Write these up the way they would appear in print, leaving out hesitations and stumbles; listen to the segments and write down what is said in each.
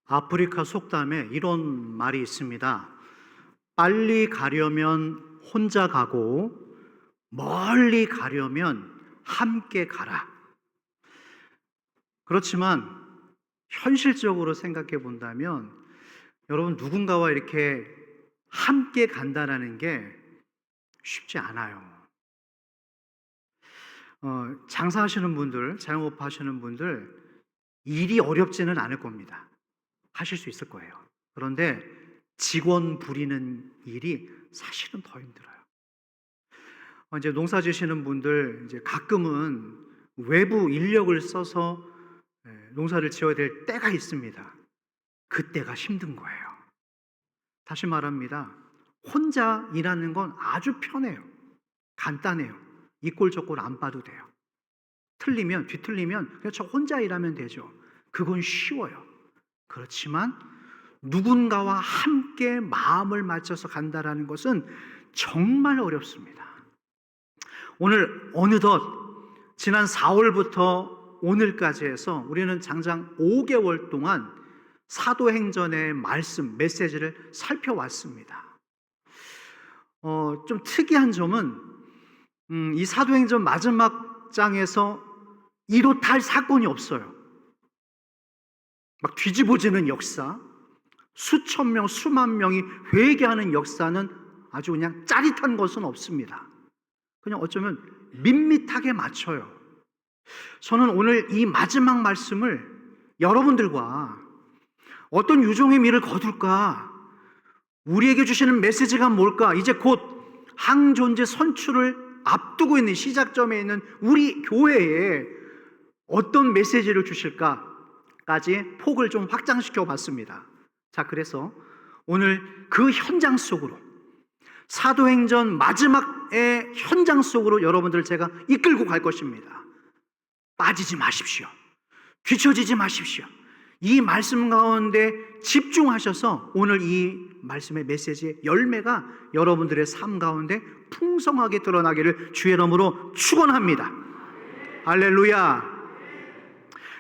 아프리카 속담에 이런 말이 있습니다. 빨리 가려면 혼자 가고 멀리 가려면 함께 가라. 그렇지만 현실적으로 생각해 본다면 여러분, 누군가와 이렇게 함께 간다는 게 쉽지 않아요. 장사하시는 분들, 자영업 하시는 분들, 일이 어렵지는 않을 겁니다. 하실 수 있을 거예요. 그런데 직원 부리는 일이 사실은 더 힘들어요. 이제 농사 지시는 분들, 이제 가끔은 외부 인력을 써서 농사를 지어야 될 때가 있습니다. 그때가 힘든 거예요. 다시 말합니다. 혼자 일하는 건 아주 편해요. 간단해요. 이 꼴 저 꼴 안 봐도 돼요. 뒤틀리면 그냥 저 혼자 일하면 되죠. 그건 쉬워요. 그렇지만 누군가와 함께 마음을 맞춰서 간다라는 것은 정말 어렵습니다. 오늘 어느덧 지난 4월부터 오늘까지 해서 우리는 장장 5개월 동안 사도행전의 말씀, 메시지를 살펴왔습니다. 좀 특이한 점은 이 사도행전 마지막 장에서 이렇다 할 사건이 없어요. 막 뒤집어지는 역사, 수천 명, 수만 명이 회개하는 역사는 아주 그냥 짜릿한 것은 없습니다. 그냥 어쩌면 밋밋하게 맞춰요. 저는 오늘 이 마지막 말씀을 여러분들과 어떤 유종의 미를 거둘까? 우리에게 주시는 메시지가 뭘까? 이제 곧 항존재 선출을 앞두고 있는 시작점에 있는 우리 교회에 어떤 메시지를 주실까까지 폭을 좀 확장시켜 봤습니다. 자, 그래서 오늘 그 현장 속으로, 사도행전 마지막의 현장 속으로 여러분들을 제가 이끌고 갈 것입니다. 빠지지 마십시오. 뒤처지지 마십시오. 이 말씀 가운데 집중하셔서 오늘 이 말씀의 메시지의 열매가 여러분들의 삶 가운데 풍성하게 드러나기를 주의 이름으로 축원합니다. 할렐루야.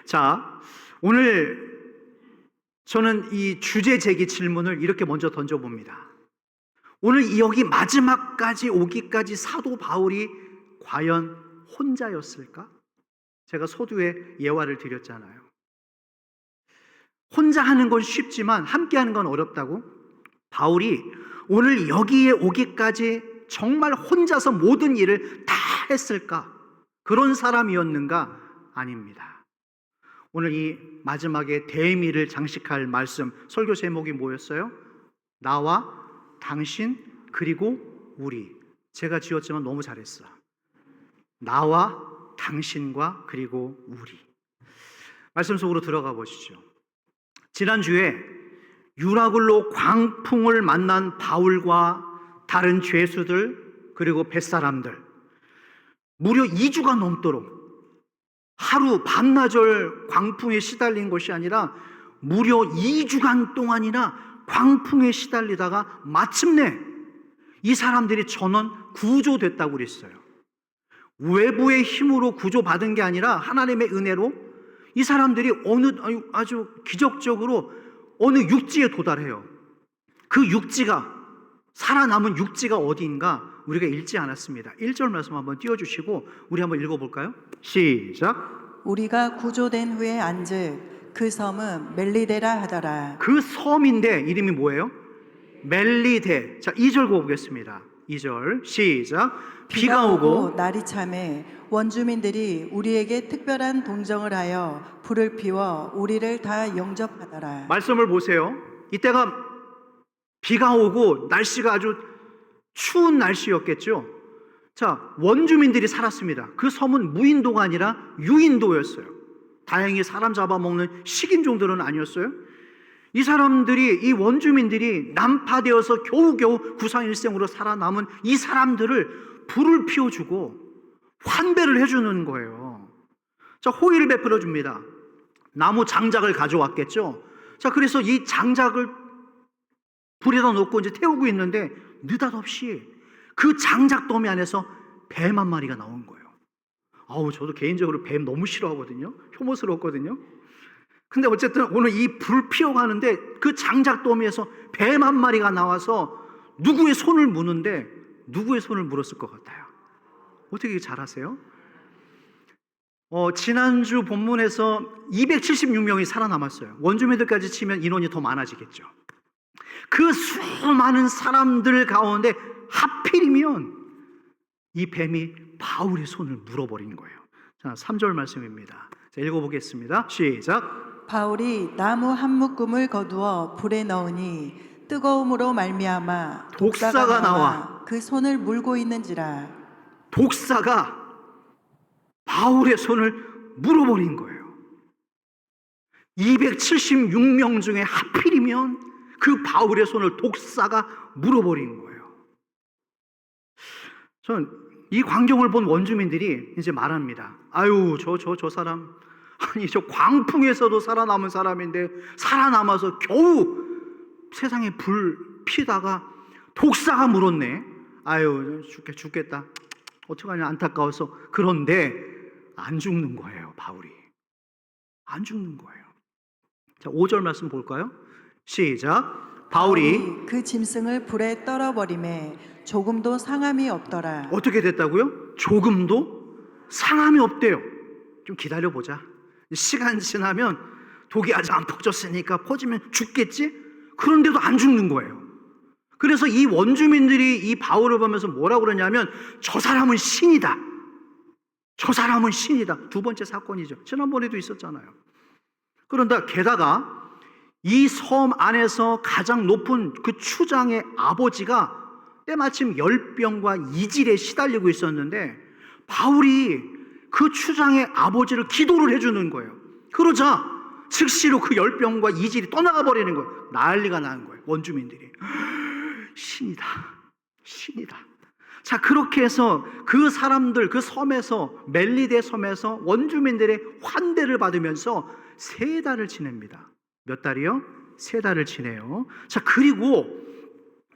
자, 오늘 저는 이 주제 제기 질문을 이렇게 먼저 던져봅니다. 오늘 여기 마지막까지 오기까지 사도 바울이 과연 혼자였을까? 제가 소두에 예화를 드렸잖아요. 혼자 하는 건 쉽지만 함께 하는 건 어렵다고? 바울이 오늘 여기에 오기까지 정말 혼자서 모든 일을 다 했을까? 그런 사람이었는가? 아닙니다. 오늘 이 마지막에 대미를 장식할 말씀, 설교 제목이 뭐였어요? 나와 당신 그리고 우리. 제가 지었지만 너무 잘했어. 나와 당신과 그리고 우리. 말씀 속으로 들어가 보시죠. 지난주에 유라굴로 광풍을 만난 바울과 다른 죄수들 그리고 뱃사람들, 무려 2주가 넘도록 하루 반나절 광풍에 시달린 것이 아니라 무려 2주간 동안이나 광풍에 시달리다가 마침내 이 사람들이 전원 구조됐다고 그랬어요. 외부의 힘으로 구조받은 게 아니라 하나님의 은혜로 이 사람들이 아주 기적적으로 어느 육지에 도달해요. 그 육지가, 살아남은 육지가 어디인가 우리가 읽지 않았습니다. 1절 말씀 한번 띄워주시고 우리 한번 읽어볼까요? 시작. 우리가 구조된 후에 앉을 그 섬은 멜리데라 하더라. 그 섬인데 이름이 뭐예요? 멜리데. 자, 2절 보겠습니다. 2절 시작. 비가 오고 날이 참에 원주민들이 우리에게 특별한 동정을 하여 불을 피워 우리를 다 영접하더라. 말씀을 보세요. 이때가 비가 오고 날씨가 아주 추운 날씨였겠죠. 자, 원주민들이 살았습니다. 그 섬은 무인도가 아니라 유인도였어요. 다행히 사람 잡아먹는 식인종들은 아니었어요. 이 사람들이, 이 원주민들이 난파되어서 겨우겨우 구상일생으로 살아남은 이 사람들을 불을 피워주고 환배를 해주는 거예요. 자, 호의를 베풀어 줍니다. 나무 장작을 가져왔겠죠. 자, 그래서 이 장작을 불에다 놓고 이제 태우고 있는데 느닷없이 그 장작 더미 안에서 뱀 한 마리가 나온 거예요. 저도 개인적으로 뱀 너무 싫어하거든요. 혐오스럽거든요. 근데 어쨌든 오늘 이 불 피워가는데 그 장작더미에서 뱀 한 마리가 나와서 누구의 손을 무는데 누구의 손을 물었을 것 같아요? 어떻게 잘하세요? 지난주 본문에서 276명이 살아남았어요. 원주민들까지 치면 인원이 더 많아지겠죠. 그 수많은 사람들 가운데 하필이면 이 뱀이 바울의 손을 물어버린 거예요. 자, 3절 말씀입니다. 자, 읽어보겠습니다. 시작. 바울이 나무 한 묶음을 거두어 불에 넣으니 뜨거움으로 말미암아 독사가 나와 그 손을 물고 있는지라. 독사가 바울의 손을 물어버린 거예요. 276명 중에 하필이면 그 바울의 손을 독사가 물어버린 거예요. 전 이 광경을 본 원주민들이 이제 말합니다. 아유, 저 사람, 아니, 저 광풍에서도 살아남은 사람인데 살아남아서 겨우 세상에 불 피다가 독사가 물었네. 아유, 죽겠다. 어떡하냐, 안타까워서. 그런데 안 죽는 거예요, 바울이. 안 죽는 거예요. 자, 5절 말씀 볼까요? 시작. 바울이 그 짐승을 불에 떨어버림에 조금도 상함이 없더라. 어떻게 됐다고요? 조금도 상함이 없대요. 좀 기다려보자. 시간 지나면 독이 아직 안 퍼졌으니까 퍼지면 죽겠지? 그런데도 안 죽는 거예요. 그래서 이 원주민들이 이 바울을 보면서 뭐라고 그러냐면 저 사람은 신이다. 저 사람은 신이다. 두 번째 사건이죠. 지난번에도 있었잖아요. 그런데 게다가 이 섬 안에서 가장 높은 그 추장의 아버지가 때마침 열병과 이질에 시달리고 있었는데 바울이 그 추장의 아버지를 기도를 해주는 거예요. 그러자 즉시로 그 열병과 이질이 떠나가 버리는 거예요. 난리가 나는 거예요. 원주민들이 신이다, 신이다. 자, 그렇게 해서 그 사람들, 그 섬에서, 멜리데 섬에서 원주민들의 환대를 받으면서 3달을 지냅니다. 몇 달이요? 3달을 지내요. 자, 그리고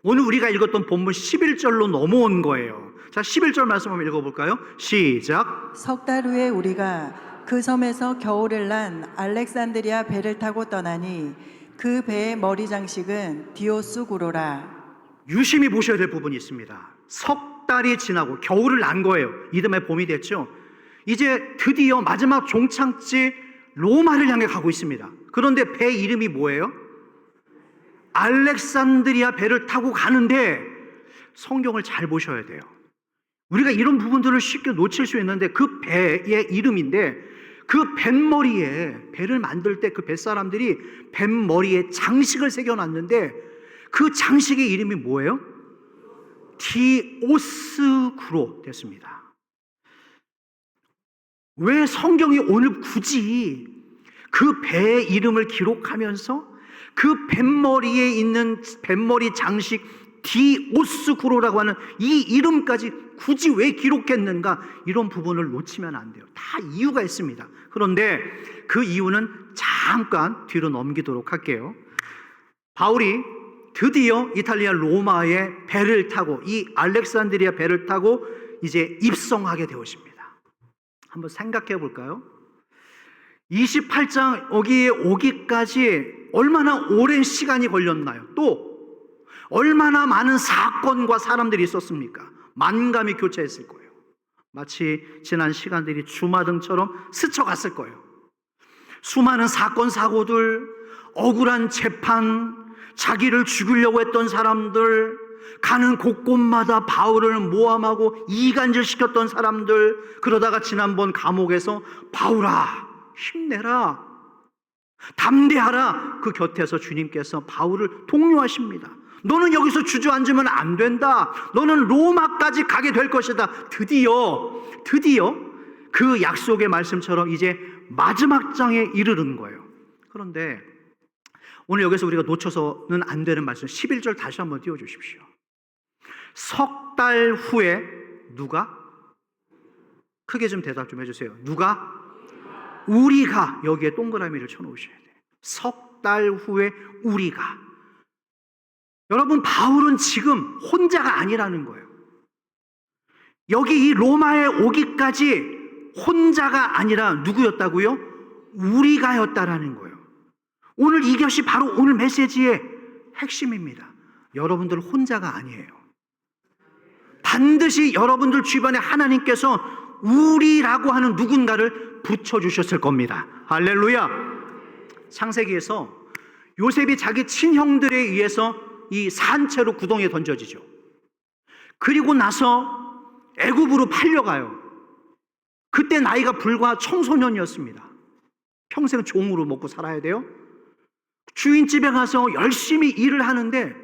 오늘 우리가 읽었던 본문 11절로 넘어온 거예요. 자, 11절 말씀 한번 읽어볼까요? 시작. 석 달 후에 우리가 그 섬에서 겨울을 난 알렉산드리아 배를 타고 떠나니 그 배의 머리 장식은 디오스구로라. 유심히 보셔야 될 부분이 있습니다. 석 달이 지나고 겨울을 난 거예요. 이듬해 봄이 됐죠. 이제 드디어 마지막 종착지 로마를 향해 가고 있습니다. 그런데 배 이름이 뭐예요? 알렉산드리아 배를 타고 가는데 성경을 잘 보셔야 돼요. 우리가 이런 부분들을 쉽게 놓칠 수 있는데 그 배의 이름인데 그 뱃머리에, 배를 만들 때 그 뱃사람들이 뱃머리에 장식을 새겨놨는데 그 장식의 이름이 뭐예요? 디오스구로 됐습니다. 왜 성경이 오늘 굳이 그 배의 이름을 기록하면서 그 뱃머리에 있는 뱃머리 장식 디오스구로라고 하는 이 이름까지 굳이 왜 기록했는가? 이런 부분을 놓치면 안 돼요. 다 이유가 있습니다. 그런데 그 이유는 잠깐 뒤로 넘기도록 할게요. 바울이 드디어 이탈리아 로마의 배를 타고 이 알렉산드리아 배를 타고 이제 입성하게 되었습니다. 한번 생각해 볼까요? 28장 여기에 오기까지 얼마나 오랜 시간이 걸렸나요? 또 얼마나 많은 사건과 사람들이 있었습니까? 만감이 교차했을 거예요. 마치 지난 시간들이 주마등처럼 스쳐갔을 거예요. 수많은 사건 사고들, 억울한 재판, 자기를 죽이려고 했던 사람들, 가는 곳곳마다 바울을 모함하고 이간질시켰던 사람들, 그러다가 지난번 감옥에서 바울아 힘내라, 담대하라, 그 곁에서 주님께서 바울을 독려하십니다. 너는 여기서 주저앉으면 안 된다. 너는 로마까지 가게 될 것이다. 드디어 그 약속의 말씀처럼 이제 마지막 장에 이르는 거예요. 그런데 오늘 여기서 우리가 놓쳐서는 안 되는 말씀 11절 다시 한번 띄워주십시오. 석 달 후에 누가? 크게 좀 대답 좀 해주세요. 누가? 우리가. 여기에 동그라미를 쳐놓으셔야 돼요. 석 달 후에 우리가. 여러분, 바울은 지금 혼자가 아니라는 거예요. 여기 이 로마에 오기까지 혼자가 아니라 누구였다고요? 우리가였다라는 거예요. 오늘 이것이 바로 오늘 메시지의 핵심입니다. 여러분들 혼자가 아니에요. 반드시 여러분들 주변에 하나님께서 우리라고 하는 누군가를 붙여주셨을 겁니다. 할렐루야. 창세기에서 요셉이 자기 친형들에 의해서 이 산채로 구덩이에 던져지죠. 그리고 나서 애굽으로 팔려가요. 그때 나이가 불과 청소년이었습니다. 평생 종으로 먹고 살아야 돼요. 주인집에 가서 열심히 일을 하는데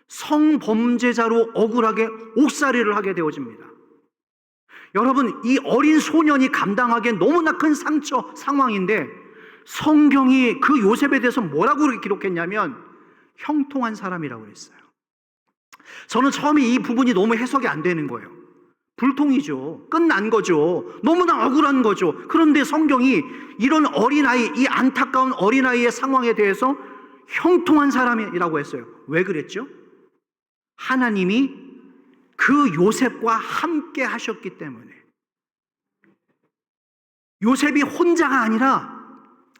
성범죄자로 억울하게 옥살이를 하게 되어집니다. 여러분, 이 어린 소년이 감당하기엔 너무나 큰 상처 상황인데 성경이 그 요셉에 대해서 뭐라고 그렇게 기록했냐면 형통한 사람이라고 그랬어요. 저는 처음에 이 부분이 너무 해석이 안 되는 거예요. 불통이죠. 끝난 거죠. 너무나 억울한 거죠. 그런데 성경이 이런 어린아이, 이 안타까운 어린아이의 상황에 대해서 형통한 사람이라고 했어요. 왜 그랬죠? 하나님이 그 요셉과 함께 하셨기 때문에. 요셉이 혼자가 아니라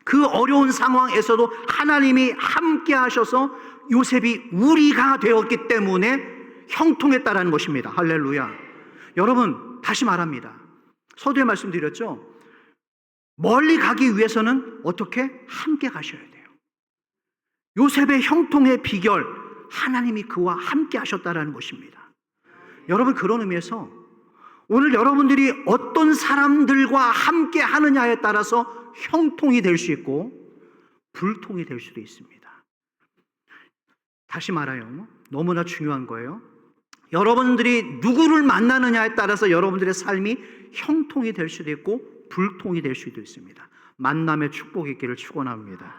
그 어려운 상황에서도 하나님이 함께 하셔서 요셉이 우리가 되었기 때문에 형통했다라는 것입니다. 할렐루야. 여러분, 다시 말합니다. 서두에 말씀드렸죠? 멀리 가기 위해서는 어떻게? 함께 가셔야 돼요. 요셉의 형통의 비결, 하나님이 그와 함께 하셨다라는 것입니다. 여러분, 그런 의미에서 오늘 여러분들이 어떤 사람들과 함께 하느냐에 따라서 형통이 될 수 있고 불통이 될 수도 있습니다. 다시 말해요. 너무나 중요한 거예요. 여러분들이 누구를 만나느냐에 따라서 여러분들의 삶이 형통이 될 수도 있고 불통이 될 수도 있습니다. 만남의 축복이 있기를 축원합니다.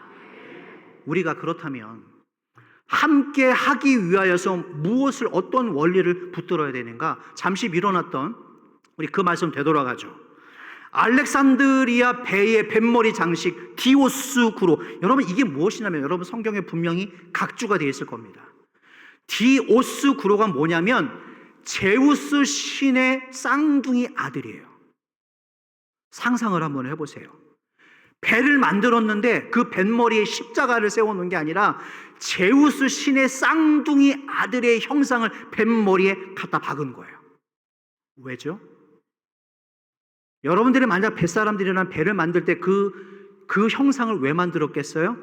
우리가 그렇다면 함께 하기 위하여서 무엇을, 어떤 원리를 붙들어야 되는가? 잠시 밀어놨던 우리 그 말씀 되돌아가죠. 알렉산드리아 배의 뱃머리 장식 디오스 구로. 여러분, 이게 무엇이냐면 여러분 성경에 분명히 각주가 되어 있을 겁니다. 디오스 구로가 뭐냐면 제우스 신의 쌍둥이 아들이에요. 상상을 한번 해보세요. 배를 만들었는데 그 뱃머리에 십자가를 세워놓은 게 아니라 제우스 신의 쌍둥이 아들의 형상을 뱃머리에 갖다 박은 거예요. 왜죠? 여러분들이 만약 뱃사람들이란 배를 만들 때 그 형상을 왜 만들었겠어요?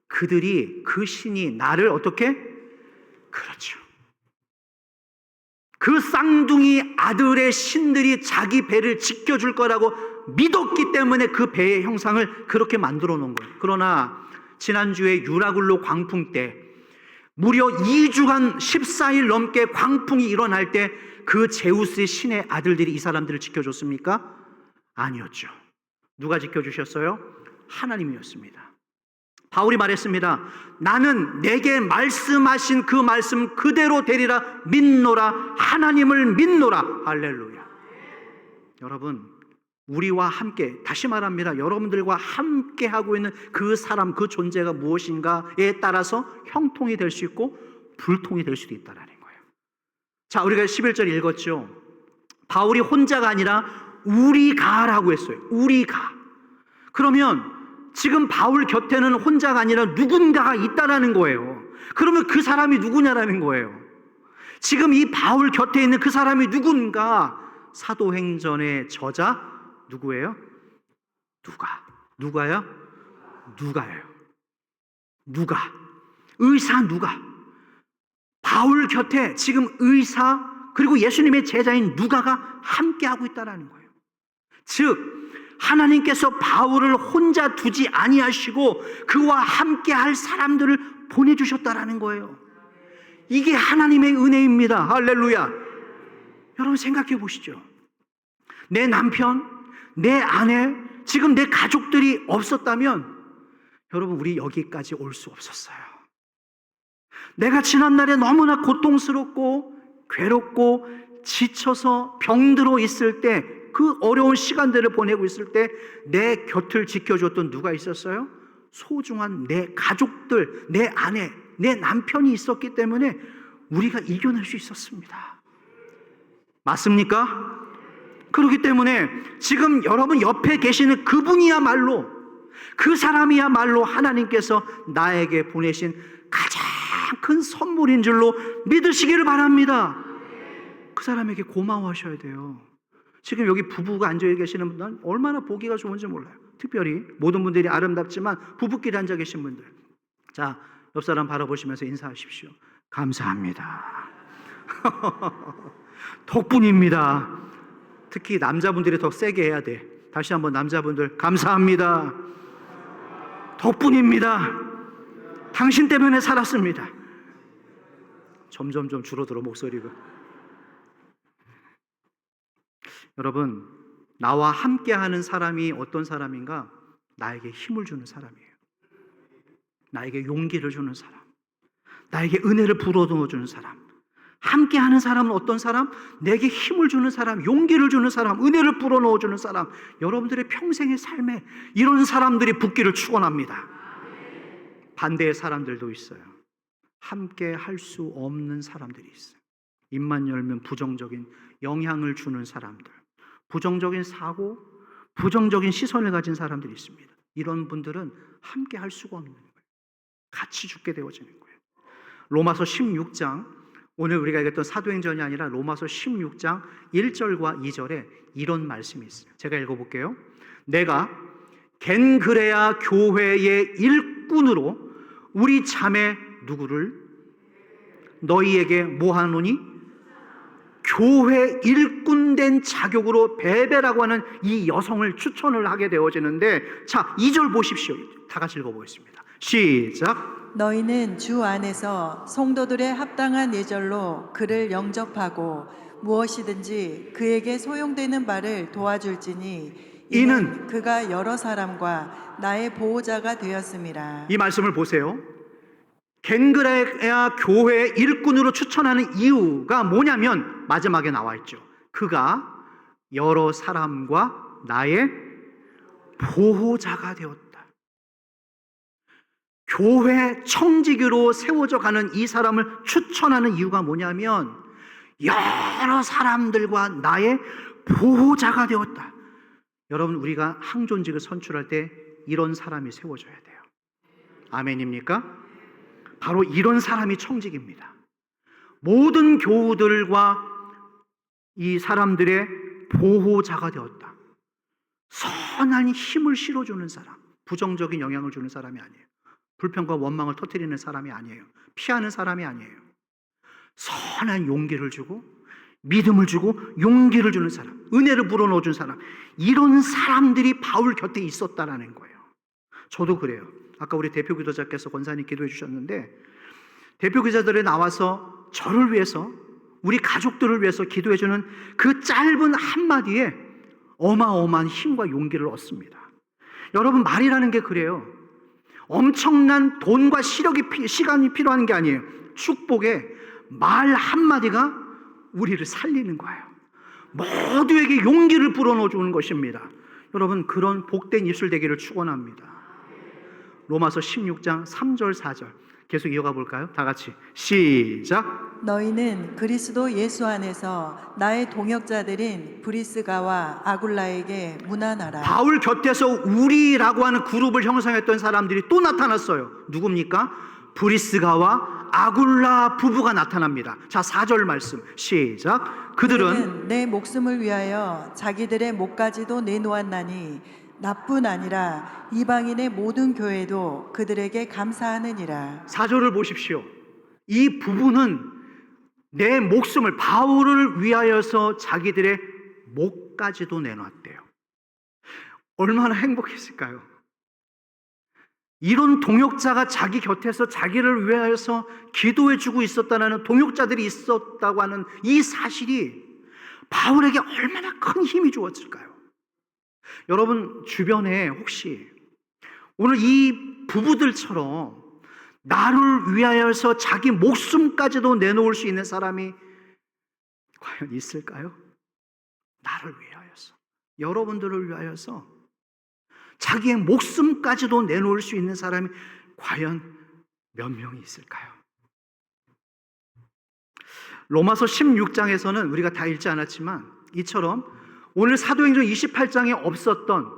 그들이, 그 신이 나를 어떻게? 그렇죠. 그 쌍둥이 아들의 신들이 자기 배를 지켜줄 거라고 믿었기 때문에 그 배의 형상을 그렇게 만들어 놓은 거예요. 그러나 지난주에 유라굴로 광풍 때 무려 2주간 14일 넘게 광풍이 일어날 때 그 제우스의 신의 아들들이 이 사람들을 지켜줬습니까? 아니었죠. 누가 지켜주셨어요? 하나님이었습니다. 바울이 말했습니다. 나는 내게 말씀하신 그 말씀 그대로 되리라 믿노라. 하나님을 믿노라. 할렐루야. 여러분, 우리와 함께, 다시 말합니다. 여러분들과 함께 하고 있는 그 사람, 그 존재가 무엇인가에 따라서 형통이 될 수 있고 불통이 될 수도 있다는 거예요. 자, 우리가 11절 읽었죠. 바울이 혼자가 아니라 우리가라고 했어요. 우리가. 그러면 지금 바울 곁에는 혼자가 아니라 누군가가 있다라는 거예요. 그러면 그 사람이 누구냐라는 거예요. 지금 이 바울 곁에 있는 그 사람이 누군가? 사도행전의 저자 누구예요? 누가요? 누가예요. 누가? 의사 누가? 바울 곁에 지금 의사 그리고 예수님의 제자인 누가가 함께하고 있다는 거예요. 즉 하나님께서 바울을 혼자 두지 아니하시고 그와 함께할 사람들을 보내주셨다라는 거예요. 이게 하나님의 은혜입니다. 할렐루야. 여러분 생각해 보시죠. 내 남편, 내 아내, 지금 내 가족들이 없었다면 여러분 우리 여기까지 올 수 없었어요. 내가 지난날에 너무나 고통스럽고 괴롭고 지쳐서 병들어 있을 때, 그 어려운 시간들을 보내고 있을 때 내 곁을 지켜줬던 누가 있었어요? 소중한 내 가족들, 내 아내, 내 남편이 있었기 때문에 우리가 이겨낼 수 있었습니다. 맞습니까? 그렇기 때문에 지금 여러분 옆에 계시는 그분이야말로 그 사람이야말로 하나님께서 나에게 보내신 가장 큰 선물인 줄로 믿으시기를 바랍니다. 그 사람에게 고마워하셔야 돼요. 지금 여기 부부가 앉아 계시는 분들은 얼마나 보기가 좋은지 몰라요. 특별히 모든 분들이 아름답지만 부부끼리 앉아 계신 분들, 자, 옆 사람 바라보시면서 인사하십시오. 감사합니다. 덕분입니다. 특히 남자분들이 더 세게 해야 돼. 다시 한번 남자분들, 감사합니다. 덕분입니다. 당신 때문에 살았습니다. 점점 줄어들어 목소리가. 여러분, 나와 함께하는 사람이 어떤 사람인가? 나에게 힘을 주는 사람이에요. 나에게 용기를 주는 사람, 나에게 은혜를 불어넣어주는 사람. 함께하는 사람은 어떤 사람? 내게 힘을 주는 사람, 용기를 주는 사람, 은혜를 불어넣어주는 사람. 여러분들의 평생의 삶에 이런 사람들이 붙기를 축원합니다. 반대의 사람들도 있어요. 함께 할 수 없는 사람들이 있어요. 입만 열면 부정적인 영향을 주는 사람들, 부정적인 사고, 부정적인 시선을 가진 사람들이 있습니다. 이런 분들은 함께 할 수가 없는 거예요. 같이 죽게 되어지는 거예요. 로마서 16장, 오늘 우리가 읽었던 사도행전이 아니라 로마서 16장 1절과 2절에 이런 말씀이 있어요. 제가 읽어볼게요. 내가 겐그레아 교회의 일꾼으로 우리 자매 누구를 너희에게 뭐하노니? 교회 일꾼된 자격으로 베베라고 하는 이 여성을 추천을 하게 되어지는데, 자, 2절 보십시오. 다 같이 읽어보겠습니다. 시작. 너희는 주 안에서 성도들의 합당한 예절로 그를 영접하고 무엇이든지 그에게 소용되는 바를 도와줄지니 이는 그가 여러 사람과 나의 보호자가 되었음이라. 이 말씀을 보세요. 겐그레아 교회 일꾼으로 추천하는 이유가 뭐냐면 마지막에 나와 있죠. 그가 여러 사람과 나의 보호자가 되었다. 교회 청지기로 세워져 가는 이 사람을 추천하는 이유가 뭐냐면 여러 사람들과 나의 보호자가 되었다. 여러분, 우리가 항존직을 선출할 때 이런 사람이 세워져야 돼요. 아멘입니까? 바로 이런 사람이 청직입니다. 모든 교우들과 이 사람들의 보호자가 되었다. 선한 힘을 실어주는 사람, 부정적인 영향을 주는 사람이 아니에요. 불평과 원망을 터뜨리는 사람이 아니에요. 피하는 사람이 아니에요. 선한 용기를 주고 믿음을 주고 용기를 주는 사람, 은혜를 불어넣어준 사람, 이런 사람들이 바울 곁에 있었다라는 거예요. 저도 그래요. 아까 우리 대표 기도자께서 권사님 기도해 주셨는데, 대표 기자들이 나와서 저를 위해서, 우리 가족들을 위해서 기도해 주는 그 짧은 한마디에 어마어마한 힘과 용기를 얻습니다. 여러분, 말이라는 게 그래요. 엄청난 돈과 시간이 필요한 게 아니에요. 축복에 말 한마디가 우리를 살리는 거예요. 모두에게 용기를 불어넣어 주는 것입니다. 여러분, 그런 복된 입술 되기를 축원합니다. 로마서 16장 3절 4절 계속 이어가 볼까요? 다 같이 시작. 너희는 그리스도 예수 안에서 나의 동역자들인 브리스가와 아굴라에게 문안하라. 바울 곁에서 우리라고 하는 그룹을 형성했던 사람들이 또 나타났어요. 누굽니까? 브리스가와 아굴라 부부가 나타납니다. 자, 4절 말씀 시작. 그들은 내 목숨을 위하여 자기들의 목까지도 내놓았나니 나뿐 아니라 이방인의 모든 교회도 그들에게 감사하느니라. 4절을 보십시오. 이 부부는 내 목숨을, 바울을 위하여서 자기들의 목까지도 내놨대요. 얼마나 행복했을까요? 이런 동역자가 자기 곁에서 자기를 위하여서 기도해주고 있었다는 동역자들이 있었다고 하는 이 사실이 바울에게 얼마나 큰 힘이 주었을까요? 여러분 주변에 혹시 오늘 이 부부들처럼 나를 위하여서 자기 목숨까지도 내놓을 수 있는 사람이 과연 있을까요? 나를 위하여서, 여러분들을 위하여서 자기의 목숨까지도 내놓을 수 있는 사람이 과연 몇 명이 있을까요? 로마서 16장에서는 우리가 다 읽지 않았지만 이처럼 오늘 사도행전 28장에 없었던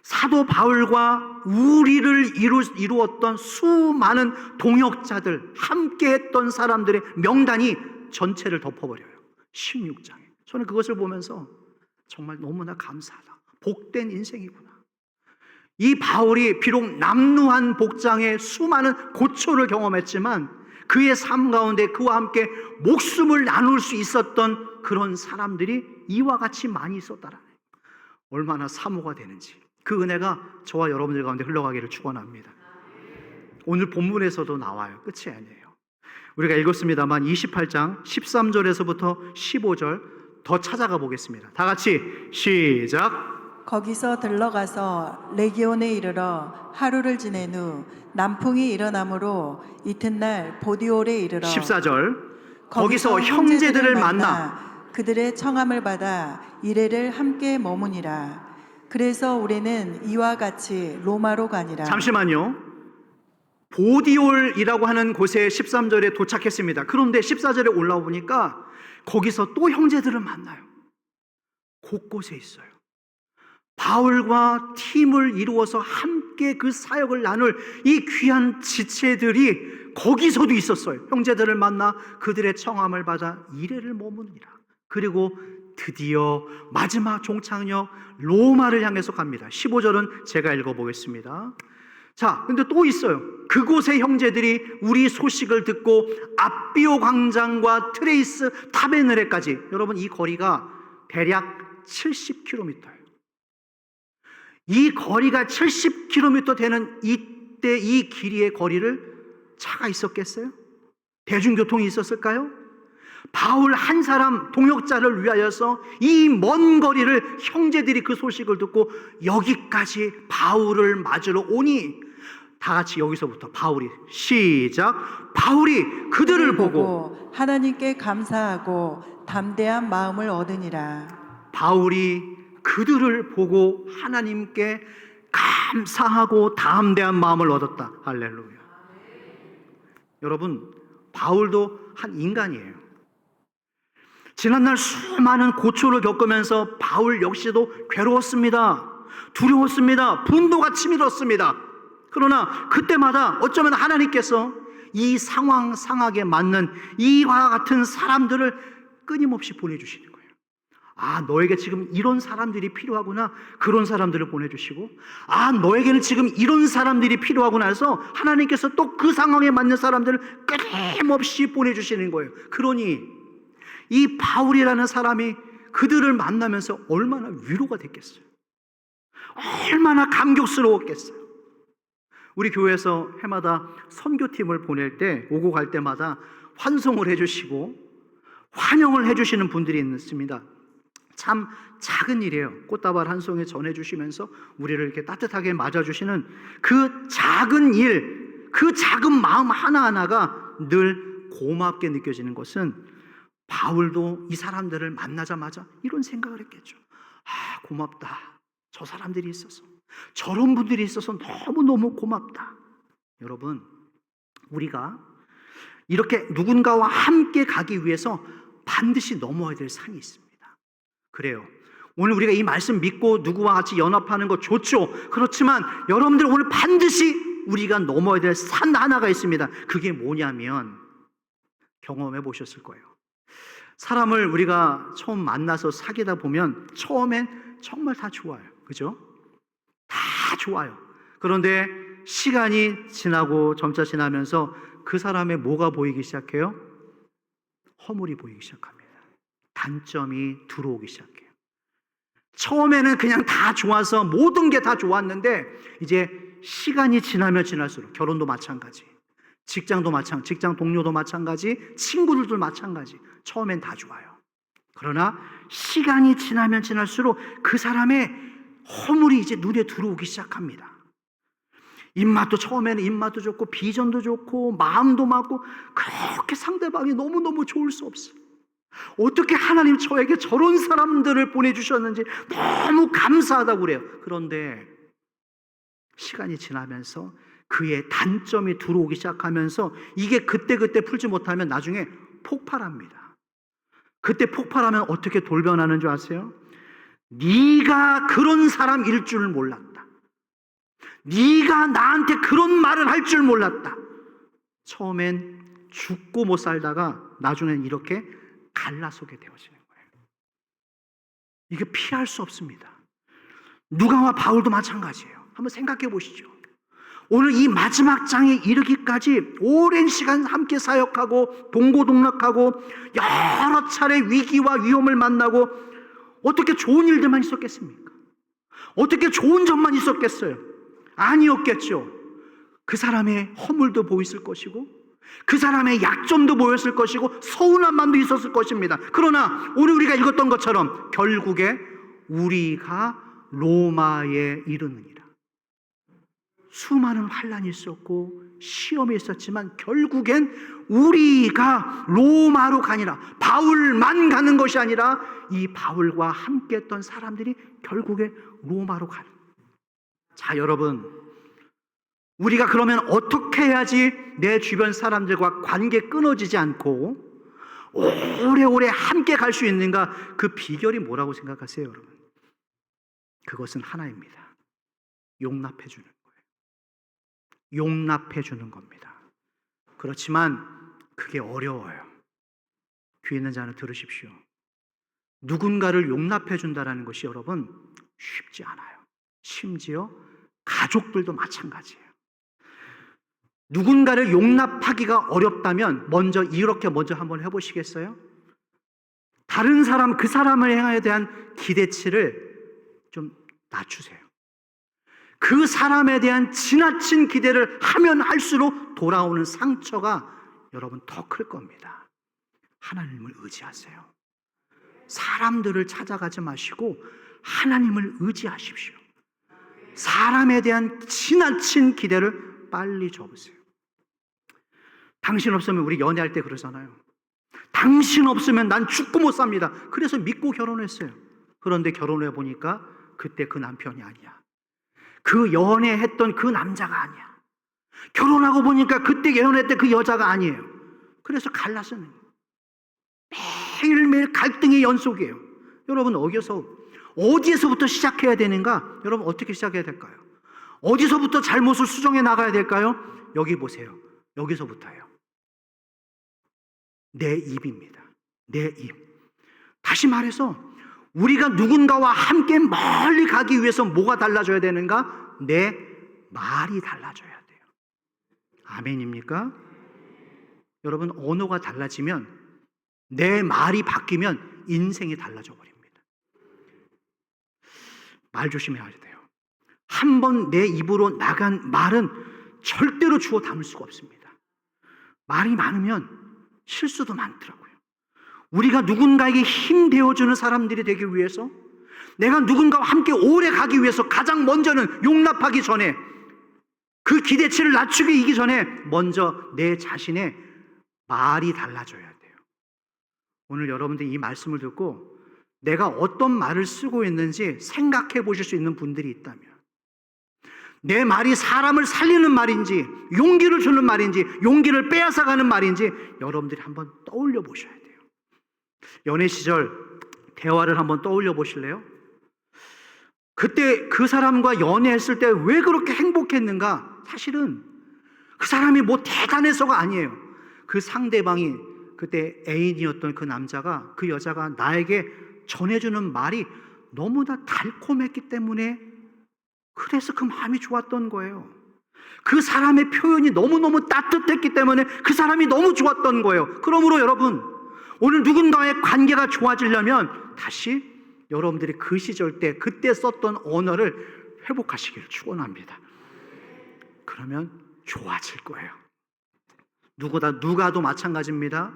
사도 바울과 우리를 이루었던 수많은 동역자들, 함께했던 사람들의 명단이 전체를 덮어버려요. 16장에. 저는 그것을 보면서 정말 너무나 감사하다. 복된 인생이구나. 이 바울이 비록 남루한 복장에 수많은 고초를 경험했지만 그의 삶 가운데 그와 함께 목숨을 나눌 수 있었던 그런 사람들이 이와 같이 많이 있었다라는, 얼마나 사모가 되는지 그 은혜가 저와 여러분들 가운데 흘러가기를 축원합니다. 오늘 본문에서도 나와요. 끝이 아니에요. 우리가 읽었습니다만 28장 13절에서부터 15절 더 찾아가 보겠습니다. 다 같이 시작. 거기서 들러가서 레기온에 이르러 하루를 지낸 후 남풍이 일어나므로 이튿날 보디올에 이르러 14절 거기서 형제들을 만나 그들의 청함을 받아 이레를 함께 머무니라. 그래서 우리는 이와 같이 로마로 가니라. 잠시만요. 보디올이라고 하는 곳에 13절에 도착했습니다. 그런데 14절에 올라오니까 거기서 또 형제들을 만나요. 곳곳에 있어요. 바울과 팀을 이루어서 함께 그 사역을 나눌 이 귀한 지체들이 거기서도 있었어요. 형제들을 만나 그들의 청함을 받아 이레를 머무니라. 그리고 드디어 마지막 종착역 로마를 향해서 갑니다. 15절은 제가 읽어보겠습니다. 자, 근데 또 있어요. 그곳의 형제들이 우리 소식을 듣고 앞비오 광장과 트레이스 타베느레까지, 여러분 이 거리가 대략 70km예요. 이 거리가 70km 되는 이때 이 길이의 거리를 차가 있었겠어요? 대중교통이 있었을까요? 바울 한 사람 동역자를 위하여서 이 먼 거리를 형제들이 그 소식을 듣고 여기까지 바울을 맞으러 오니, 다 같이 여기서부터 바울이 시작. 바울이 그들을 보고 하나님께 감사하고 담대한 마음을 얻으니라. 바울이 그들을 보고 하나님께 감사하고 담대한 마음을 얻었다. 할렐루야. 여러분, 바울도 한 인간이에요. 지난날 수많은 고초를 겪으면서 바울 역시도 괴로웠습니다. 두려웠습니다. 분노가 치밀었습니다. 그러나 그때마다 어쩌면 하나님께서 이 상황에 맞는 이와 같은 사람들을 끊임없이 보내주시는 거예요. 아, 너에게 지금 이런 사람들이 필요하구나. 그런 사람들을 보내주시고, 아, 너에게는 지금 이런 사람들이 필요하구나 해서 하나님께서 또 그 상황에 맞는 사람들을 끊임없이 보내주시는 거예요. 그러니 이 바울이라는 사람이 그들을 만나면서 얼마나 위로가 됐겠어요. 얼마나 감격스러웠겠어요. 우리 교회에서 해마다 선교팀을 보낼 때, 오고 갈 때마다 환송을 해주시고 환영을 해주시는 분들이 있습니다. 참 작은 일이에요. 꽃다발 한 송이 전해주시면서 우리를 이렇게 따뜻하게 맞아주시는 그 작은 일, 그 작은 마음 하나하나가 늘 고맙게 느껴지는 것은, 바울도 이 사람들을 만나자마자 이런 생각을 했겠죠. 아, 고맙다. 저 사람들이 있어서, 저런 분들이 있어서 너무너무 고맙다. 여러분, 우리가 이렇게 누군가와 함께 가기 위해서 반드시 넘어야 될 산이 있습니다. 그래요. 오늘 우리가 이 말씀 믿고 누구와 같이 연합하는 거 좋죠. 그렇지만 여러분들 오늘 반드시 우리가 넘어야 될 산 하나가 있습니다. 그게 뭐냐면, 경험해 보셨을 거예요. 사람을 우리가 처음 만나서 사귀다 보면 처음엔 정말 다 좋아요. 그죠? 다 좋아요. 그런데 시간이 지나고 점차 지나면서 그 사람의 뭐가 보이기 시작해요? 허물이 보이기 시작합니다. 단점이 들어오기 시작해요. 처음에는 그냥 다 좋아서 모든 게 다 좋았는데, 이제 시간이 지나면 지날수록, 결혼도 마찬가지, 직장도 마찬가지, 직장 동료도 마찬가지, 친구들도 마찬가지, 처음엔 다 좋아요. 그러나 시간이 지나면 지날수록 그 사람의 허물이 이제 눈에 들어오기 시작합니다. 입맛도, 처음에는 입맛도 좋고 비전도 좋고 마음도 맞고 그렇게 상대방이 너무너무 좋을 수 없어요. 어떻게 하나님 저에게 저런 사람들을 보내주셨는지 너무 감사하다고 그래요. 그런데 시간이 지나면서 그의 단점이 들어오기 시작하면서 이게 그때그때 풀지 못하면 나중에 폭발합니다. 그때 폭발하면 어떻게 돌변하는 줄 아세요? 네가 그런 사람일 줄 몰랐다. 네가 나한테 그런 말을 할 줄 몰랐다. 처음엔 죽고 못 살다가 나중엔 이렇게 갈라서게 되어지는 거예요. 이게 피할 수 없습니다. 누가와 바울도 마찬가지예요. 한번 생각해 보시죠. 오늘 이 마지막 장에 이르기까지 오랜 시간 함께 사역하고 동고동락하고 여러 차례 위기와 위험을 만나고 어떻게 좋은 일들만 있었겠습니까? 어떻게 좋은 점만 있었겠어요? 아니었겠죠. 그 사람의 허물도 보였을 것이고 그 사람의 약점도 보였을 것이고 서운한 마음도 있었을 것입니다. 그러나 오늘 우리가 읽었던 것처럼 결국에 우리가 로마에 이르느니라. 수많은 환난이 있었고 시험이 있었지만 결국엔 우리가 로마로 가니라. 바울만 가는 것이 아니라 이 바울과 함께 했던 사람들이 결국에 로마로 가는. 자, 여러분, 우리가 그러면 어떻게 해야지 내 주변 사람들과 관계 끊어지지 않고 오래오래 함께 갈 수 있는가? 그 비결이 뭐라고 생각하세요, 여러분? 그것은 하나입니다. 용납해 주는 거예요. 용납해 주는 겁니다. 그렇지만 그게 어려워요. 귀 있는 자는 들으십시오. 누군가를 용납해 준다는 것이 여러분 쉽지 않아요. 심지어 가족들도 마찬가지예요. 누군가를 용납하기가 어렵다면 이렇게 먼저 한번 해보시겠어요? 다른 사람, 그 사람을 향해 대한 기대치를 좀 낮추세요. 그 사람에 대한 지나친 기대를 하면 할수록 돌아오는 상처가 여러분 더 클 겁니다. 하나님을 의지하세요. 사람들을 찾아가지 마시고 하나님을 의지하십시오. 사람에 대한 지나친 기대를 빨리 접으세요. 당신 없으면, 우리 연애할 때 그러잖아요. 당신 없으면 난 죽고 못 삽니다. 그래서 믿고 결혼했어요. 그런데 결혼해 보니까 그때 그 남편이 아니야. 그 연애했던 그 남자가 아니야. 결혼하고 보니까 그때 결혼했던 그 여자가 아니에요. 그래서 갈라서는 매일매일 갈등의 연속이에요. 여러분, 어디에서부터 시작해야 되는가? 여러분, 어떻게 시작해야 될까요? 어디서부터 잘못을 수정해 나가야 될까요? 여기 보세요. 여기서부터예요. 내 입입니다. 내 입. 다시 말해서 우리가 누군가와 함께 멀리 가기 위해서 뭐가 달라져야 되는가? 내 말이 달라져야 돼요. 아멘입니까? 여러분, 언어가 달라지면, 내 말이 바뀌면 인생이 달라져 버립니다. 말 조심해야 돼요. 한 번 내 입으로 나간 말은 절대로 주워 담을 수가 없습니다. 말이 많으면 실수도 많더라고요. 우리가 누군가에게 힘 되어주는 사람들이 되기 위해서, 내가 누군가와 함께 오래 가기 위해서 가장 먼저는 용납하기 전에, 그 기대치를 낮추기 전에 먼저 내 자신의 말이 달라져야 돼요. 오늘 여러분들이 이 말씀을 듣고 내가 어떤 말을 쓰고 있는지 생각해 보실 수 있는 분들이 있다면, 내 말이 사람을 살리는 말인지, 용기를 주는 말인지, 용기를 빼앗아가는 말인지 여러분들이 한번 떠올려 보셔야 돼요. 연애 시절 대화를 한번 떠올려 보실래요? 그때 그 사람과 연애했을 때 왜 그렇게 행복했는가? 사실은 그 사람이 뭐 대단해서가 아니에요. 그 상대방이, 그때 애인이었던 그 남자가, 그 여자가 나에게 전해주는 말이 너무나 달콤했기 때문에, 그래서 그 마음이 좋았던 거예요. 그 사람의 표현이 너무너무 따뜻했기 때문에 그 사람이 너무 좋았던 거예요. 그러므로 여러분, 오늘 누군가의 관계가 좋아지려면 다시 여러분들이 그 시절 때 그때 썼던 언어를 회복하시기를 축원합니다. 그러면 좋아질 거예요. 누가도 마찬가지입니다.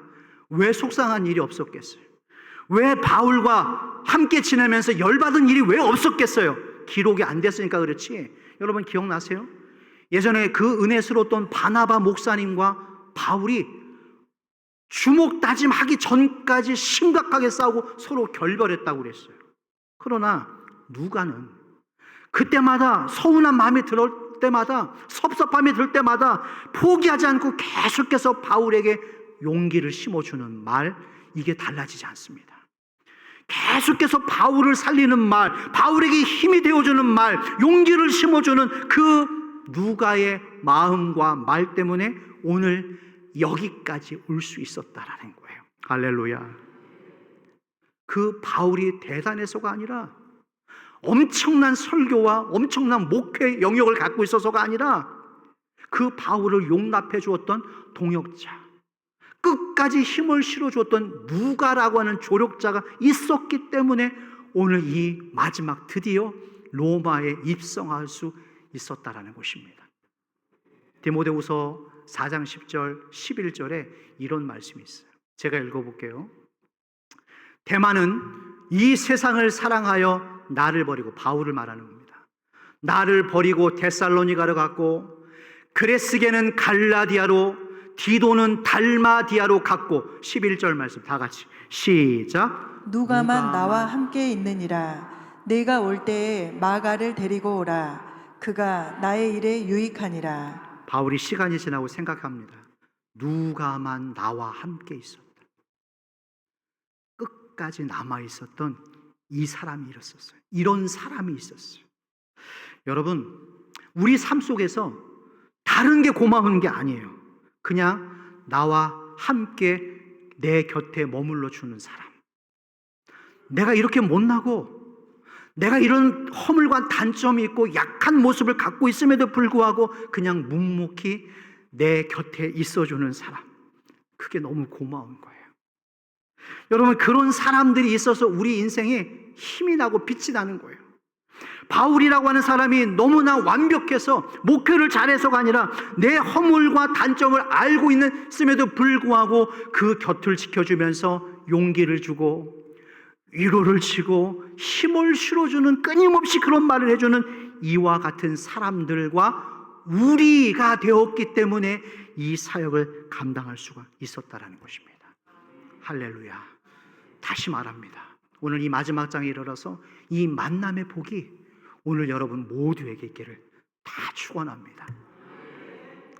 왜 속상한 일이 없었겠어요? 왜 바울과 함께 지내면서 열받은 일이 왜 없었겠어요? 기록이 안 됐으니까 그렇지. 여러분 기억나세요? 예전에 그 은혜스러웠던 바나바 목사님과 바울이 주먹 다짐하기 전까지 심각하게 싸우고 서로 결별했다고 그랬어요. 그러나 누가는 그때마다 서운한 마음이 들 때마다, 섭섭함이 들 때마다 포기하지 않고 계속해서 바울에게 용기를 심어주는 말, 이게 달라지지 않습니다. 계속해서 바울을 살리는 말, 바울에게 힘이 되어주는 말, 용기를 심어주는 그 누가의 마음과 말 때문에 오늘 여기까지 올 수 있었다라는 거예요. 할렐루야. 그 바울이 대단해서가 아니라, 엄청난 설교와 엄청난 목회 영역을 갖고 있어서가 아니라, 그 바울을 용납해 주었던 동역자, 끝까지 힘을 실어 주었던 누가라고 하는 조력자가 있었기 때문에 오늘 이 마지막 드디어 로마에 입성할 수 있었다라는 것입니다. 디모데후서 4장 10절 11절에 이런 말씀이 있어요. 제가 읽어볼게요. 대만은 이 세상을 사랑하여 나를 버리고, 바울을 말하는 겁니다. 나를 버리고 데살로니가로 갔고, 그레스게는 갈라디아로, 디도는 달마디아로 갔고. 11절 말씀 다 같이 시작. 누가만 나와 함께 있느니라. 내가 올 때에 마가를 데리고 오라. 그가 나의 일에 유익하니라. 바울이 시간이 지나고 생각합니다. 누가만 나와 함께 있었다. 끝까지 남아 있었던 이 사람이 있었어요. 이런 사람이 있었어요. 여러분, 우리 삶 속에서 다른 게 고마운 게 아니에요. 그냥 나와 함께 내 곁에 머물러 주는 사람. 내가 이렇게 못나고, 내가 이런 허물과 단점이 있고 약한 모습을 갖고 있음에도 불구하고 그냥 묵묵히 내 곁에 있어주는 사람. 그게 너무 고마운 거예요. 여러분, 그런 사람들이 있어서 우리 인생에 힘이 나고 빛이 나는 거예요. 바울이라고 하는 사람이 너무나 완벽해서, 목표를 잘해서가 아니라 내 허물과 단점을 알고 있음에도 불구하고 그 곁을 지켜주면서 용기를 주고 위로를 치고 힘을 실어주는, 끊임없이 그런 말을 해주는 이와 같은 사람들과 우리가 되었기 때문에 이 사역을 감당할 수가 있었다라는 것입니다. 할렐루야. 다시 말합니다. 오늘 이 마지막 장에 이르러서 이 만남의 복이 오늘 여러분 모두에게 있기를 다 축원합니다.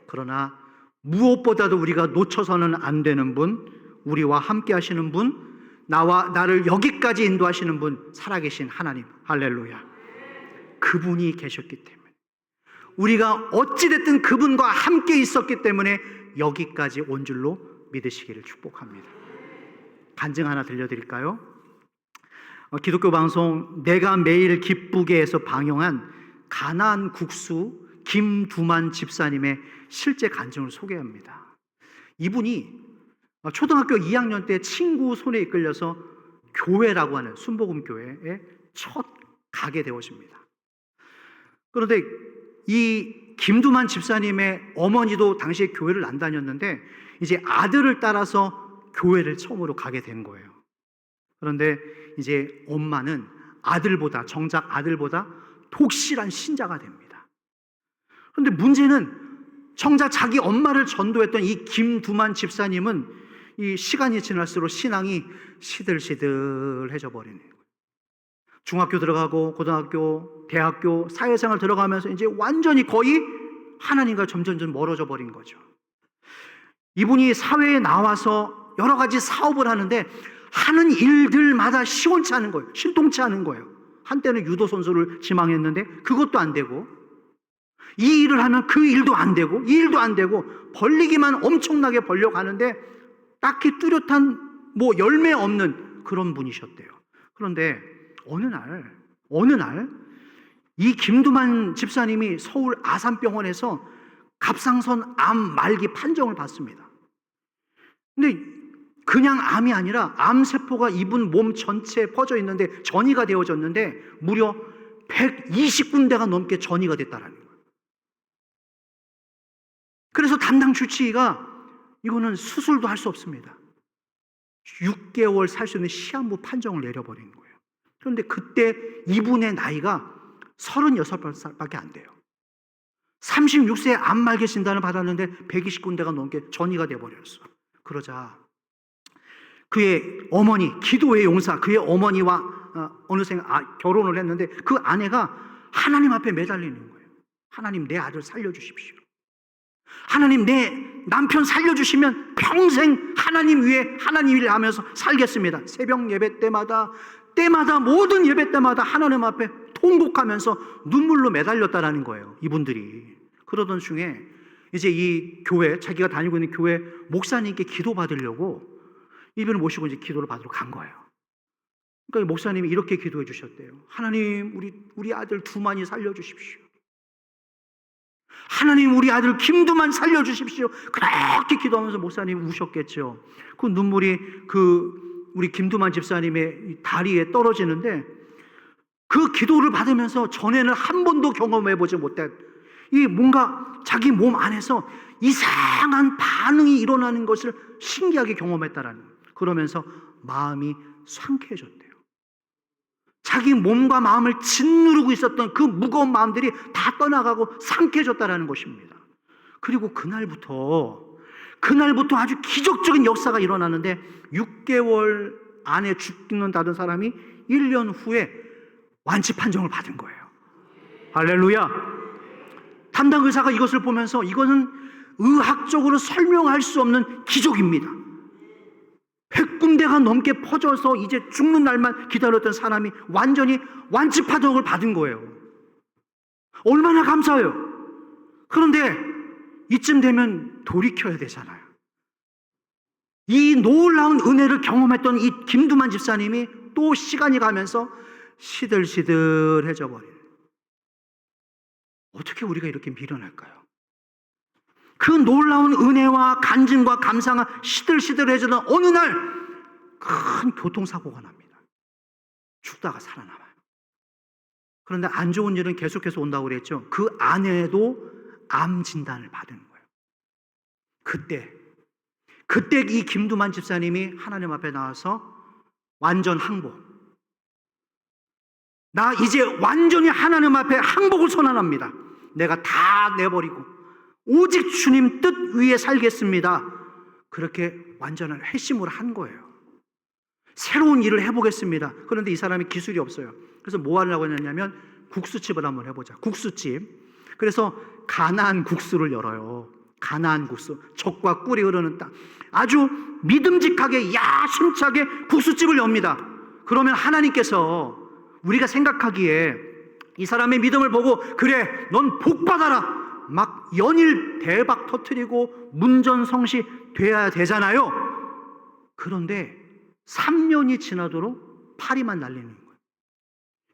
그러나 무엇보다도 우리가 놓쳐서는 안 되는 분, 우리와 함께 하시는 분, 나를 여기까지 인도하시는 분, 살아계신 하나님. 할렐루야. 그분이 계셨기 때문에, 우리가 어찌됐든 그분과 함께 있었기 때문에 여기까지 온 줄로 믿으시기를 축복합니다. 간증 하나 들려드릴까요? 기독교 방송 내가 매일 기쁘게에서 방영한 가나안 국수 김두만 집사님의 실제 간증을 소개합니다. 이분이 초등학교 2학년 때 친구 손에 이끌려서 교회라고 하는 순복음 교회에 첫 가게 되었습니다. 그런데 이 김두만 집사님의 어머니도 당시에 교회를 안 다녔는데 이제 아들을 따라서 교회를 처음으로 가게 된 거예요. 그런데 이제 엄마는 정작 아들보다 독실한 신자가 됩니다. 그런데 문제는 정작 자기 엄마를 전도했던 이 김두만 집사님은 이 시간이 지날수록 신앙이 시들시들해져 버리는 거예요. 중학교 들어가고 고등학교, 대학교, 사회생활 들어가면서 이제 완전히 거의 하나님과 점점 멀어져 버린 거죠. 이분이 사회에 나와서 여러 가지 사업을 하는데 하는 일들마다 시원치 않은 거예요. 신통치 않은 거예요. 한때는 유도 선수를 지망했는데 그것도 안 되고, 이 일을 하면 그 일도 안 되고, 이 일도 안 되고, 벌리기만 엄청나게 벌려가는데 딱히 뚜렷한 열매 없는 그런 분이셨대요. 그런데 어느 날 이 김두만 집사님이 서울 아산병원에서 갑상선 암 말기 판정을 받습니다. 근데 그냥 암이 아니라 암세포가 이분 몸 전체에 퍼져 있는데, 전이가 되어졌는데 무려 120군데가 넘게 전이가 됐다라는 거예요. 그래서 담당 주치의가 이거는 수술도 할 수 없습니다. 6개월 살 수 있는 시한부 판정을 내려버린 거예요. 그런데 그때 이분의 나이가 36살밖에 안 돼요. 36세에 암말기 진단을 받았는데 120군데가 넘게 전이가 돼버렸어. 그러자 그의 어머니, 기도의 용사, 그의 어머니와 어느새 결혼을 했는데 그 아내가 하나님 앞에 매달리는 거예요. 하나님, 내 아들 살려주십시오. 하나님, 내 남편 살려주시면 평생 하나님 위에 하나님 일을 하면서 살겠습니다. 새벽 예배 때마다 모든 예배 때마다 하나님 앞에 통곡하면서 눈물로 매달렸다라는 거예요, 이분들이. 그러던 중에 이제 이 교회, 자기가 다니고 있는 교회 목사님께 기도 받으려고 이분을 모시고 이제 기도를 받으러 간 거예요. 그러니까 목사님이 이렇게 기도해 주셨대요. 하나님, 우리 아들 두만이 살려주십시오. 하나님, 우리 아들 김두만 살려주십시오. 그렇게 기도하면서 목사님이 우셨겠죠. 그 눈물이 우리 김두만 집사님의 다리에 떨어지는데, 그 기도를 받으면서 전에는 한 번도 경험해보지 못한 이 뭔가 자기 몸 안에서 이상한 반응이 일어나는 것을 신기하게 경험했다라는, 그러면서 마음이 상쾌해졌대요. 자기 몸과 마음을 짓누르고 있었던 그 무거운 마음들이 다 떠나가고 상쾌해졌다라는 것입니다. 그리고 그날부터 아주 기적적인 역사가 일어나는데, 6개월 안에 죽는다던 사람이 1년 후에 완치 판정을 받은 거예요. 할렐루야. 담당 의사가 이것을 보면서 이것은 의학적으로 설명할 수 없는 기적입니다. 100군데가 넘게 퍼져서 이제 죽는 날만 기다렸던 사람이 완전히 완치 판정을 받은 거예요. 얼마나 감사해요. 그런데 이쯤 되면 돌이켜야 되잖아요. 이 놀라운 은혜를 경험했던 이 김두만 집사님이 또 시간이 가면서 시들시들해져 버려요. 어떻게 우리가 이렇게 미련할까요? 그 놀라운 은혜와 간증과 감사가 시들시들해지던 어느 날 큰 교통사고가 납니다. 죽다가 살아남아요. 그런데 안 좋은 일은 계속해서 온다고 그랬죠. 그 아내도 암 진단을 받은 거예요. 그때 이 김두만 집사님이 하나님 앞에 나와서 완전 항복. 나 이제 완전히 하나님 앞에 항복을 선언합니다. 내가 다 내버리고 오직 주님 뜻 위에 살겠습니다. 그렇게 완전한 회심을 한 거예요. 새로운 일을 해보겠습니다. 그런데 이 사람이 기술이 없어요. 그래서 뭐 하려고 했냐면 국수집을 한번 해보자. 국수집. 그래서 가나안 국수를 열어요. 가나안 국수. 젖과 꿀이 흐르는 땅. 아주 믿음직하게 야심차게 국수집을 엽니다. 그러면 하나님께서 우리가 생각하기에 이 사람의 믿음을 보고 그래, 넌 복 받아라. 막 연일 대박 터뜨리고 문전성시 돼야 되잖아요. 그런데 3년이 지나도록 파리만 날리는 거예요.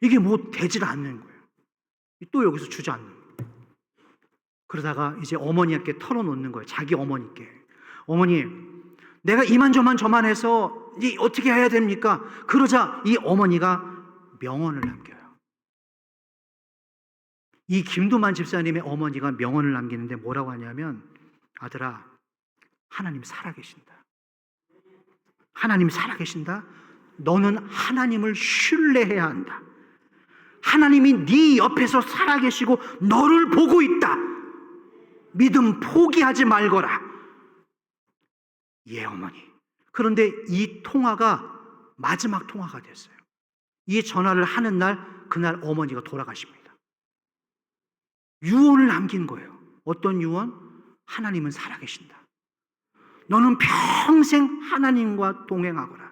이게 뭐 되질 않는 거예요. 또 여기서 주저앉는 거예요. 그러다가 이제 어머니께 털어놓는 거예요. 자기 어머니께. 어머니, 내가 이만저만 저만해서 이제 어떻게 해야 됩니까? 그러자 이 어머니가 명언을 남겨요. 이 김두만 집사님의 어머니가 명언을 남기는데 뭐라고 하냐면, 아들아, 하나님 살아계신다. 하나님 살아계신다. 너는 하나님을 신뢰해야 한다. 하나님이 네 옆에서 살아계시고 너를 보고 있다. 믿음 포기하지 말거라. 예, 어머니. 그런데 이 통화가 마지막 통화가 됐어요. 이 전화를 하는 날, 그날 어머니가 돌아가십니다. 유언을 남긴 거예요. 어떤 유언? 하나님은 살아계신다. 너는 평생 하나님과 동행하거라.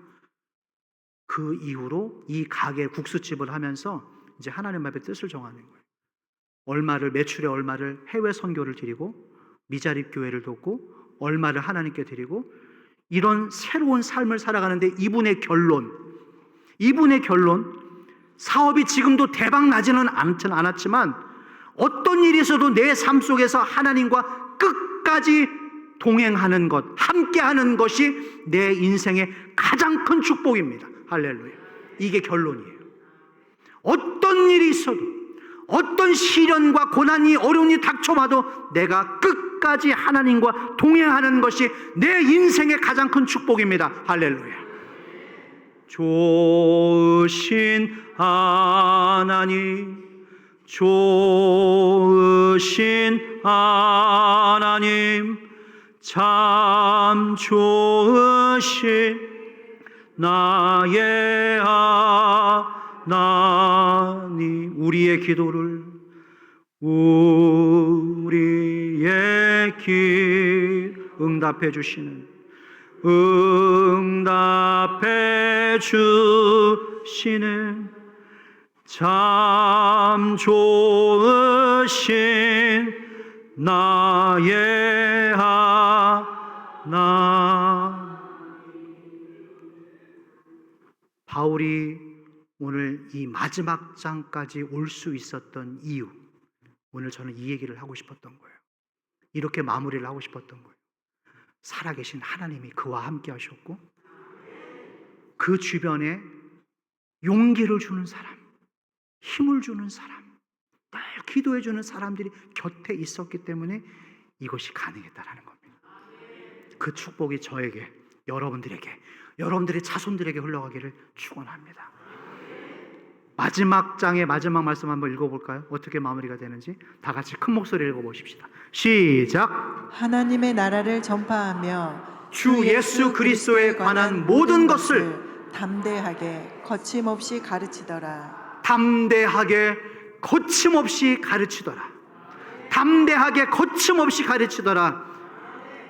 그 이후로 이 가게 국수집을 하면서 이제 하나님 앞에 뜻을 정하는 거예요. 매출의 얼마를 해외 선교를 드리고 미자립 교회를 돕고 얼마를 하나님께 드리고, 이런 새로운 삶을 살아가는데 이분의 결론, 사업이 지금도 대박 나지는 않았지만 어떤 일이 있어도 내 삶 속에서 하나님과 끝까지 동행하는 것, 함께하는 것이 내 인생의 가장 큰 축복입니다. 할렐루야. 이게 결론이에요. 어떤 일이 있어도, 어떤 시련과 고난이, 어려움이 닥쳐와도 내가 끝까지 하나님과 동행하는 것이 내 인생의 가장 큰 축복입니다. 할렐루야. 좋으신 하나님, 좋으신 하나님, 참 좋으신 나의 하나님, 우리의 기도를, 우리의 길 응답해 주시는, 응답해 주시는 참 좋으신 나의 하나. 바울이 오늘 이 마지막 장까지 올 수 있었던 이유, 오늘 저는 이 얘기를 하고 싶었던 거예요. 이렇게 마무리를 하고 싶었던 거예요. 살아계신 하나님이 그와 함께 하셨고, 그 주변에 용기를 주는 사람, 힘을 주는 사람, 늘 기도해 주는 사람들이 곁에 있었기 때문에 이것이 가능했다라는 겁니다. 그 축복이 저에게, 여러분들에게, 여러분들의 자손들에게 흘러가기를 축원합니다. 마지막 장의 마지막 말씀 한번 읽어볼까요? 어떻게 마무리가 되는지 다 같이 큰 목소리로 읽어보십시다. 시작. 하나님의 나라를 전파하며 주 예수 그리스도에 관한 모든 것을 담대하게 거침없이 가르치더라. 담대하게 거침없이 가르치더라. 담대하게 거침없이 가르치더라.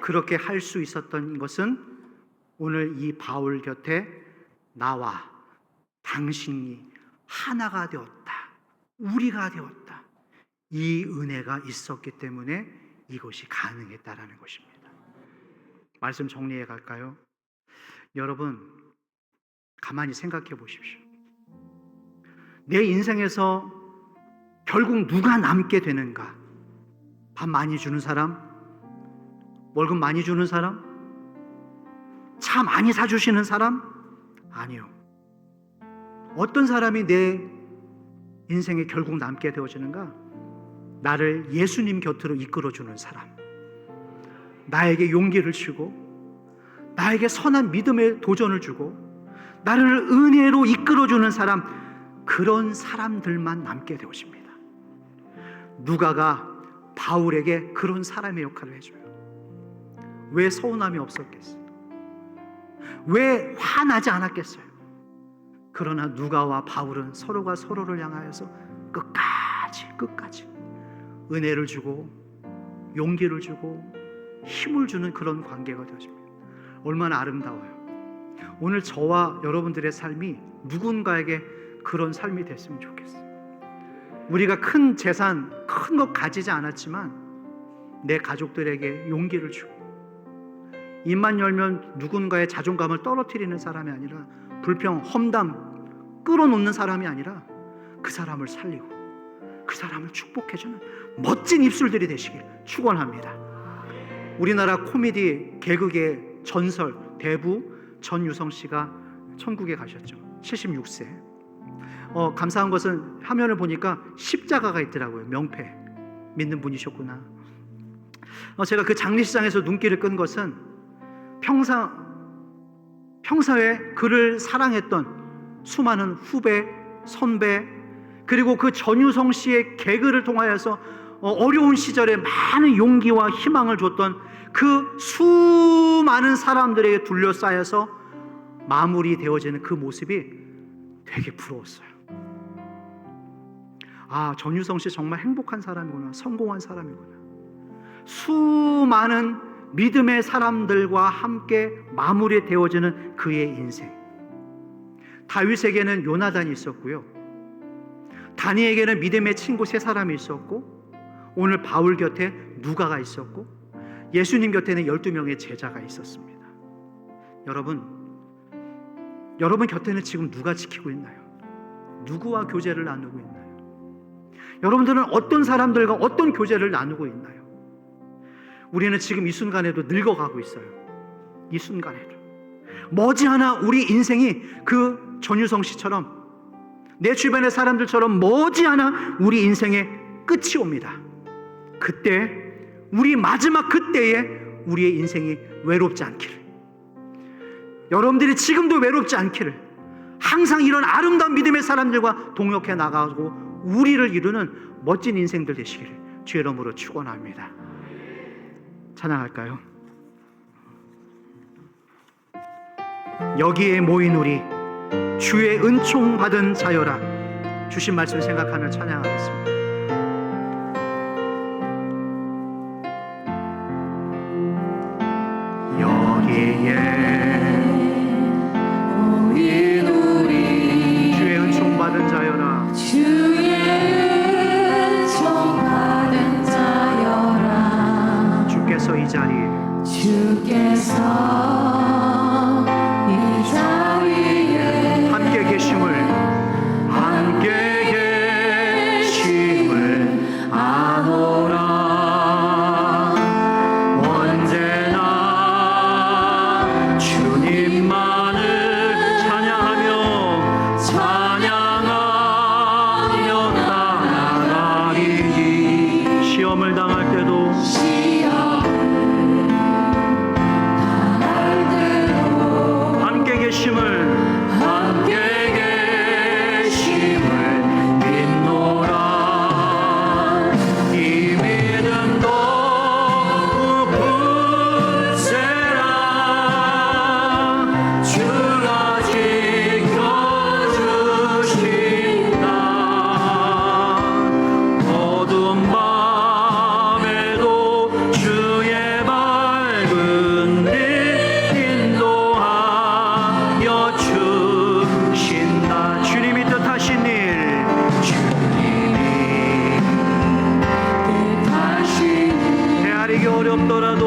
그렇게 할 수 있었던 것은 오늘 이 바울 곁에 나와 당신이 하나가 되었다, 우리가 되었다, 이 은혜가 있었기 때문에 이것이 가능했다라는 것입니다. 말씀 정리해 갈까요? 여러분, 가만히 생각해 보십시오. 내 인생에서 결국 누가 남게 되는가? 밥 많이 주는 사람? 월급 많이 주는 사람? 차 많이 사주시는 사람? 아니요. 어떤 사람이 내 인생에 결국 남게 되어지는가? 나를 예수님 곁으로 이끌어주는 사람, 나에게 용기를 주고 나에게 선한 믿음의 도전을 주고 나를 은혜로 이끌어주는 사람, 그런 사람들만 남게 되어집니다. 누가가 바울에게 그런 사람의 역할을 해줘요. 왜 서운함이 없었겠어요? 왜 화나지 않았겠어요? 그러나 누가와 바울은 서로가 서로를 향하여서 끝까지 은혜를 주고 용기를 주고 힘을 주는 그런 관계가 되어집니다. 얼마나 아름다워요. 오늘 저와 여러분들의 삶이 누군가에게 그런 삶이 됐으면 좋겠어요. 우리가 큰 재산, 큰 것 가지지 않았지만 내 가족들에게 용기를 주고, 입만 열면 누군가의 자존감을 떨어뜨리는 사람이 아니라, 불평, 험담 끌어놓는 사람이 아니라 그 사람을 살리고 그 사람을 축복해주는 멋진 입술들이 되시길 축원합니다. 우리나라 코미디 개그의 전설 대부 전유성 씨가 천국에 가셨죠. 76세. 감사한 것은 화면을 보니까 십자가가 있더라고요. 명패. 믿는 분이셨구나. 제가 그 장례식장에서 눈길을 끈 것은 평소에 그를 사랑했던 수많은 후배, 선배, 그리고 그 전유성 씨의 개그를 통하여서 어려운 시절에 많은 용기와 희망을 줬던 그 수많은 사람들에게 둘러싸여서 마무리되어지는 그 모습이 되게 부러웠어요. 아, 전유성 씨 정말 행복한 사람이구나, 성공한 사람이구나. 수많은 믿음의 사람들과 함께 마무리되어지는 그의 인생. 다윗에게는 요나단이 있었고요, 다니에게는 믿음의 친구 세 사람이 있었고, 오늘 바울 곁에 누가가 있었고, 예수님 곁에는 12명의 제자가 있었습니다. 여러분 곁에는 지금 누가 지키고 있나요? 누구와 교제를 나누고 있나요? 여러분들은 어떤 사람들과 어떤 교제를 나누고 있나요? 우리는 지금 이 순간에도 늙어가고 있어요. 이 순간에도 머지않아 우리 인생이 그 전유성 씨처럼, 내 주변의 사람들처럼 머지않아 우리 인생의 끝이 옵니다. 그때, 우리 마지막 그때에 우리의 인생이 외롭지 않기를, 여러분들이 지금도 외롭지 않기를, 항상 이런 아름다운 믿음의 사람들과 동역해 나가고 우리를 이루는 멋진 인생들 되시기를 주의 이름으로 축원합니다. 찬양할까요? 여기에 모인 우리 주의 은총 받은 자여라. 주신 말씀 생각하며 찬양하겠습니다. 여기에 모인 우리 주의 은총 받은 자여라. 주의 은총 받은 자여라. 주께서 이 자리에 함께 계심을 아노라. 언제나 주님만을 찬양하며 따라가리니 시험을 당할 때도 함께 계심을 믿노라. 이 믿음도 부푼세라. 주가 지켜주신다. 어두운 밤에도 주의 밝은 빛 인도하여 주신다. 주님이 뜻하신 일, 헤아리기 어렵더라도